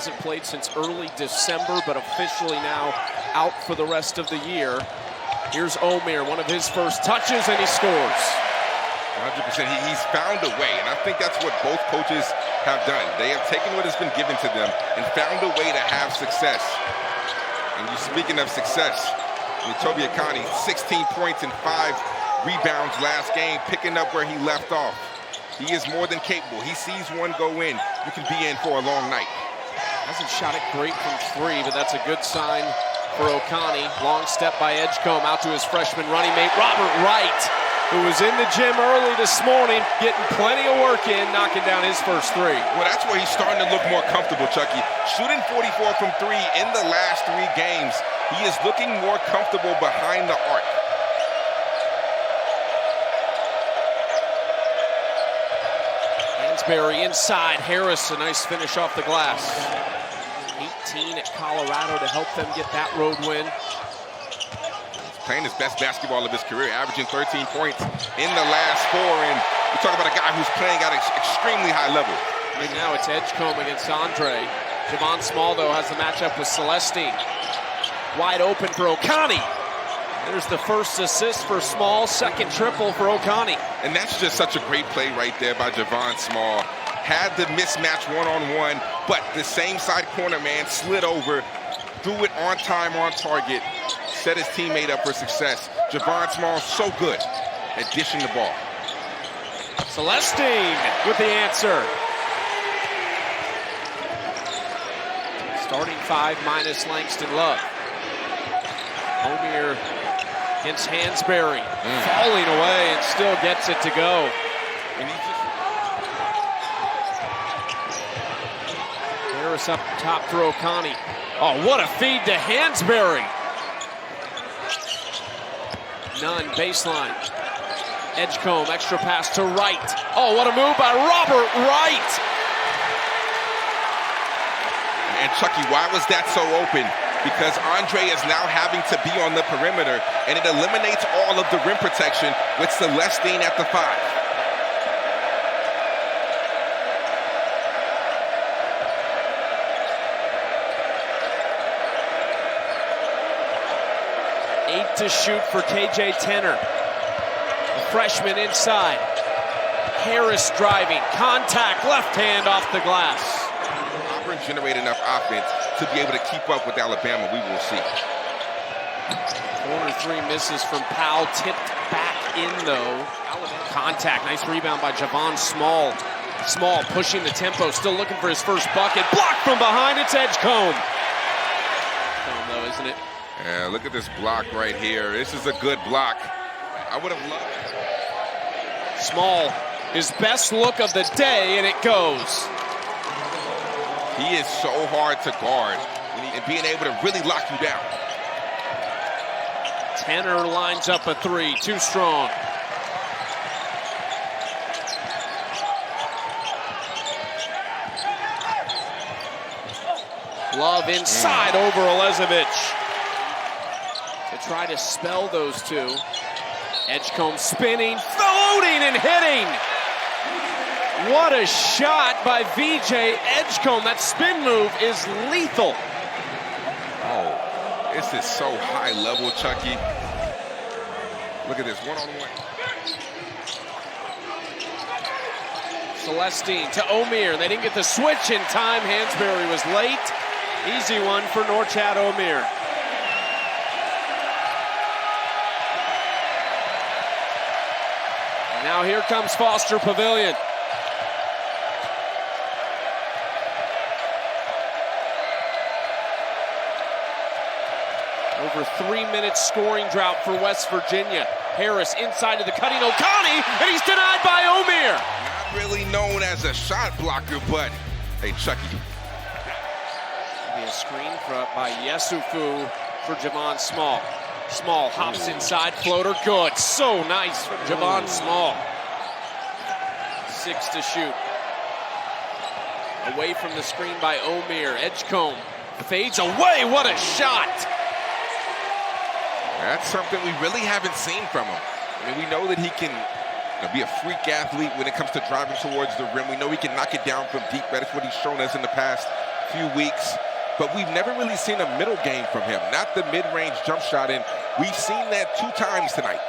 hasn't played since early December, but officially now out for the rest of the year. Here's Omer, one of his first touches, and he scores. 100%. He's found a way, and I think that's what both coaches have done. They have taken what has been given to them and found a way to have success. And you speaking of success, Toby Akani, 16 points and 5 rebounds last game, picking up where he left off. He is more than capable. He sees one go in, you can be in for a long night. Hasn't shot it great from three, but that's a good sign for Okani. Long step by Edgecombe out to his freshman running mate, Robert Wright, who was in the gym early this morning, getting plenty of work in, knocking down his first three. Well, that's where he's starting to look more comfortable, Chucky. Shooting 44 from three in the last 3 games. He is looking more comfortable behind the arc. Hansberry inside. Harris, a nice finish off the glass. 18 at Colorado to help them get that road win. Playing his best basketball of his career, averaging 13 points in the last 4. And we talk about a guy who's playing at an extremely high level. Right now it's Edgecombe against Andre. Javon Small, though, has the matchup with Celestine. Wide open for Okani. There's the first assist for Small, second triple for Okani. And that's just such a great play right there by Javon Small. Had the mismatch one-on-one, but the same side corner man slid over, threw it on time, on target, set his teammate up for success. Javon Small, so good at dishing the ball. Celestine with the answer. Starting 5 minus Langston Love. Omer against Hansberry, falling away and still gets it to go. And Harris up top for Okani. Oh, what a feed to Hansberry. Nunn, baseline. Edgecombe, extra pass to Wright. Oh, what a move by Robert Wright. And Chucky, why was that so open? Because Andre is now having to be on the perimeter, and it eliminates all of the rim protection with Celestine at the 5. Eight to shoot for KJ Tenner. The freshman inside. Harris driving, contact, left hand off the glass. Auburn generate enough offense to be able to keep up with Alabama, we will see. Corner 3 misses from Powell, tipped back in though. Contact, nice rebound by Javon Small. Small pushing the tempo, still looking for his first bucket. Blocked from behind, it's Edgecombe. Though, isn't it? Yeah, look at this block right here. This is a good block. I would have loved it. Small, his best look of the day, and it goes. He is so hard to guard and being able to really lock you down. Tenner lines up a 3, too strong. Love inside over Elizevich. To try to spell those two. Edgecombe spinning, floating and hitting. What a shot by VJ Edgecombe. That spin move is lethal. Oh, this is so high level, Chucky. Look at this, one-on-one. Celestine to Omer. They didn't get the switch in time. Hansberry was late. Easy one for Norchad Omer. Now here comes Foster Pavilion. Over 3 minutes scoring drought for West Virginia. Harris inside of the cutting Okani, and he's denied by Omer. Not really known as a shot blocker, but hey, Chucky. A screen by Yesufu for Javon Small. Small hops inside, floater, good. So nice from Javon Small. 6 to shoot. Away from the screen by Omer. Edgecombe fades away, what a shot! That's something we really haven't seen from him. I mean, we know that he can be a freak athlete when it comes to driving towards the rim. We know he can knock it down from deep. That is what he's shown us in the past few weeks, but we've never really seen a middle game from him, not the mid-range jump shot, and we've seen that 2 times tonight.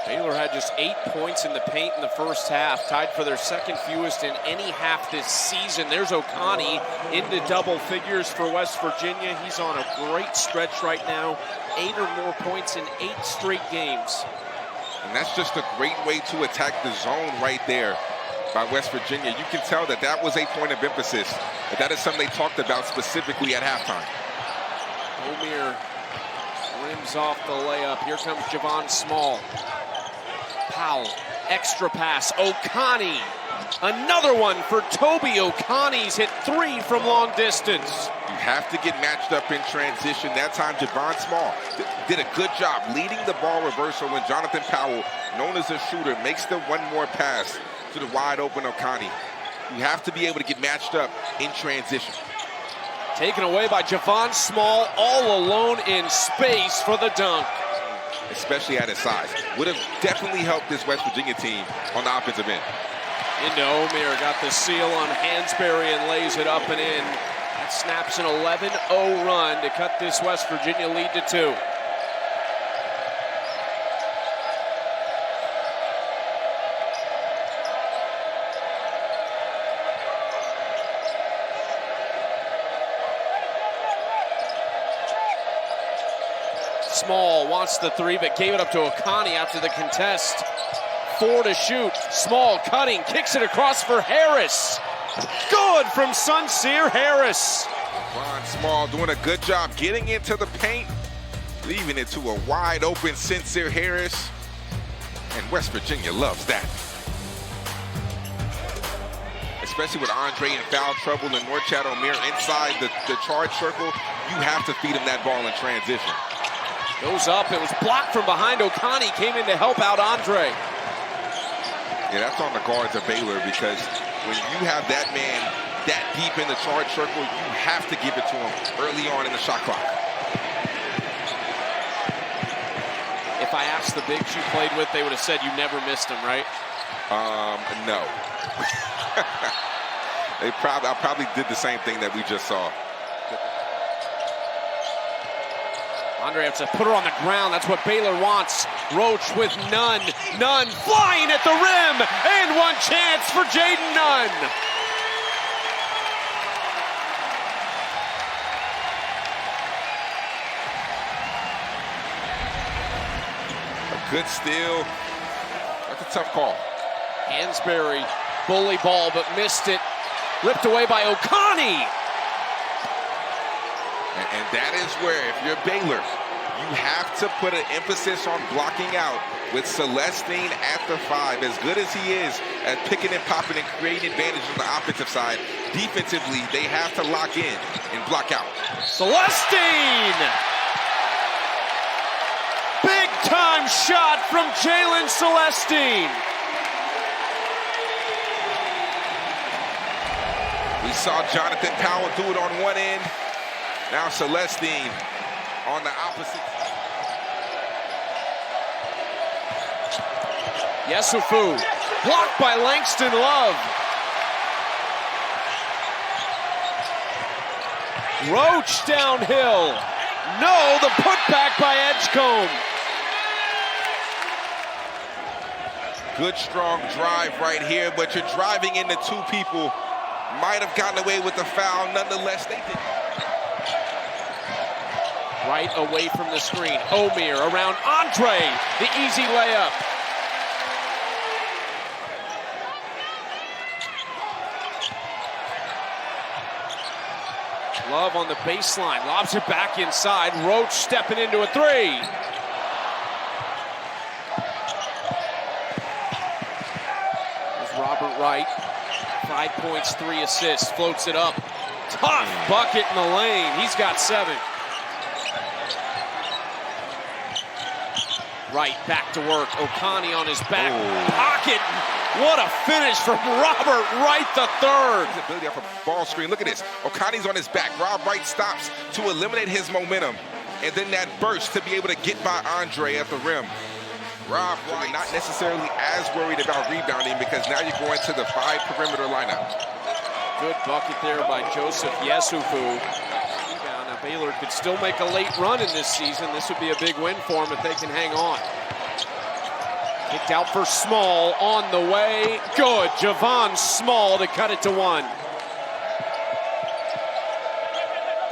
Baylor had just 8 points in the paint in the first half, tied for their second fewest in any half this season. There's O'Connie into double figures for West Virginia. He's on a great stretch right now, 8 or more points in 8 straight games. And that's just a great way to attack the zone right there by West Virginia. You can tell that that was a point of emphasis, but that is something they talked about specifically at halftime. Omier rims off the layup. Here comes Javon Small. Powell, extra pass, O'Connie. Another one for Toby. O'Connie's hit 3 from long distance. You have to get matched up in transition. That time, Javon Small did a good job leading the ball reversal when Jonathan Powell, known as a shooter, makes the one more pass to the wide open O'Connie. You have to be able to get matched up in transition. Taken away by Javon Small, all alone in space for the dunk. Especially at his size. Would have definitely helped this West Virginia team on the offensive end. Into Omier, got the seal on Hansberry and lays it up and in. That snaps an 11-0 run to cut this West Virginia lead to 2. Small wants the 3, but gave it up to O'Connie after the contest. 4 to shoot. Small cutting, kicks it across for Harris. Good from Sunseer Harris. Ron Small doing a good job getting into the paint, leaving it to a wide open Sunseer Harris. And West Virginia loves that. Especially with Andre in foul trouble and Norchad Omier inside the charge circle, you have to feed him that ball in transition. Goes up, it was blocked from behind. O'Connie came in to help out Andre. Yeah, that's on the guards of Baylor, because when you have that man that deep in the charge circle, you have to give it to him early on in the shot clock. If I asked the bigs you played with, they would have said you never missed him, right? No. I probably did the same thing that we just saw. Andre has to put her on the ground. That's what Baylor wants. Roach with Nunn. Nunn flying at the rim. And one chance for Jaden Nunn. A good steal. That's a tough call. Hansberry, bully ball, but missed it. Ripped away by O'Connie. And that is where, if you're Baylor, you have to put an emphasis on blocking out with Celestine at the 5. As good as he is at picking and popping and creating advantage on the offensive side, defensively, they have to lock in and block out. Celestine! Big time shot from Jalen Celestine. We saw Jonathan Powell do it on one end. Now Celestine on the opposite. Yesufu, blocked by Langston Love. Roach downhill. No, the putback by Edgecombe. Good strong drive right here, but you're driving into 2 people. Might have gotten away with the foul. Nonetheless, they did. Right away from the screen. Omier around Andre. The easy layup. Love on the baseline. Lobs it back inside. Roach stepping into a 3. There's Robert Wright. 5 points, 3 assists. Floats it up. Tough bucket in the lane. He's got 7. Wright back to work. O'Connie on his back pocket. What a finish from Robert Wright III. His ability off a ball screen. Look at this. O'Connie's on his back. Rob Wright stops to eliminate his momentum. And then that burst to be able to get by Andre at the rim. Rob Wright not necessarily as worried about rebounding, because now you're going to the 5 perimeter lineup. Good bucket there by Joseph Yesufu. Now Baylor could still make a late run in this season. This would be a big win for them if they can hang on. Kicked out for Small on the way. Good. Javon Small to cut it to 1.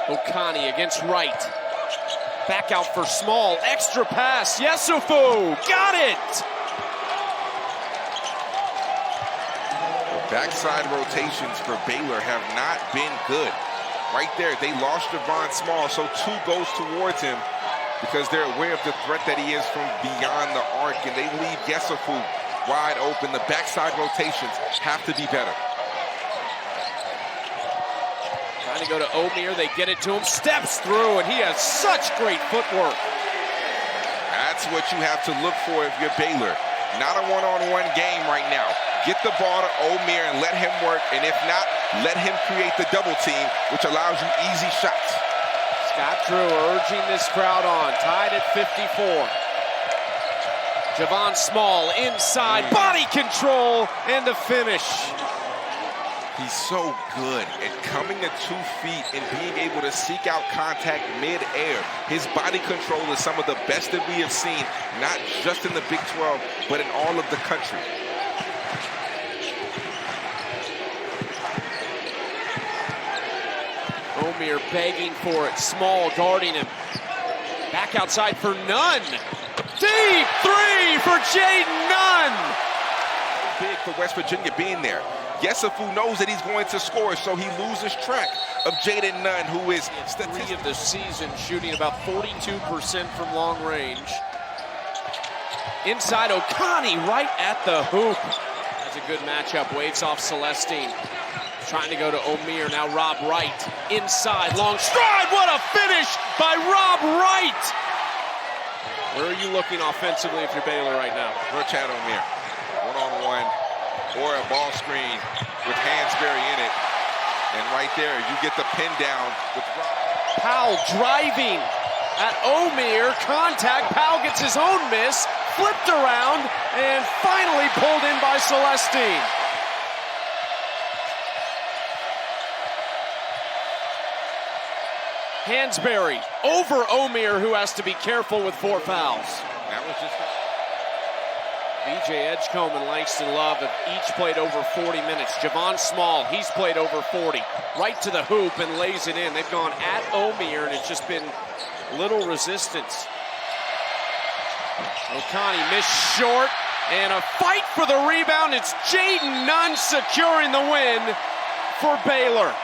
Okani against Wright. Back out for Small. Extra pass. Yesufu. Got it. Backside rotations for Baylor have not been good. Right there, they lost Javon Small, so 2 goes towards him because they're aware of the threat that he is from beyond the arc, and they leave Yesufu wide open. The backside rotations have to be better. Trying to go to Omier, they get it to him, steps through, and he has such great footwork. That's what you have to look for if you're Baylor. Not a one-on-one game right now. Get the ball to Omier and let him work, and if not, let him create the double team, which allows you easy shots. Scott Drew urging this crowd on, tied at 54. Javon Small inside, body control, and the finish. He's so good at coming to 2 feet and being able to seek out contact mid-air. His body control is some of the best that we have seen, not just in the Big 12, but in all of the country. Omier begging for it. Small guarding him. Back outside for Nunn. Deep 3 for Jaden Nunn. Big for West Virginia being there. Yesufu knows that he's going to score, so he loses track of Jaden Nunn, who is 3 of the season, shooting about 42% from long range. Inside Okani, right at the hoop. That's a good matchup. Waves off Celestine. Trying to go to Omier, now Rob Wright. Inside, long stride, what a finish by Rob Wright! Where are you looking offensively if you're Baylor right now? We're Chad Omier. One-on-one or a ball screen with Hansberry in it. And right there, you get the pin down with Rob. Powell driving at Omier, contact, Powell gets his own miss, flipped around, and finally pulled in by Celestine. Hansberry over Omier, who has to be careful with 4 fouls. That was just BJ Edgecombe and Langston Love have each played over 40 minutes. Javon Small, he's played over 40. Right to the hoop and lays it in. They've gone at Omier, and it's just been little resistance. Okani missed short, and a fight for the rebound. It's Jaden Nunn securing the win for Baylor.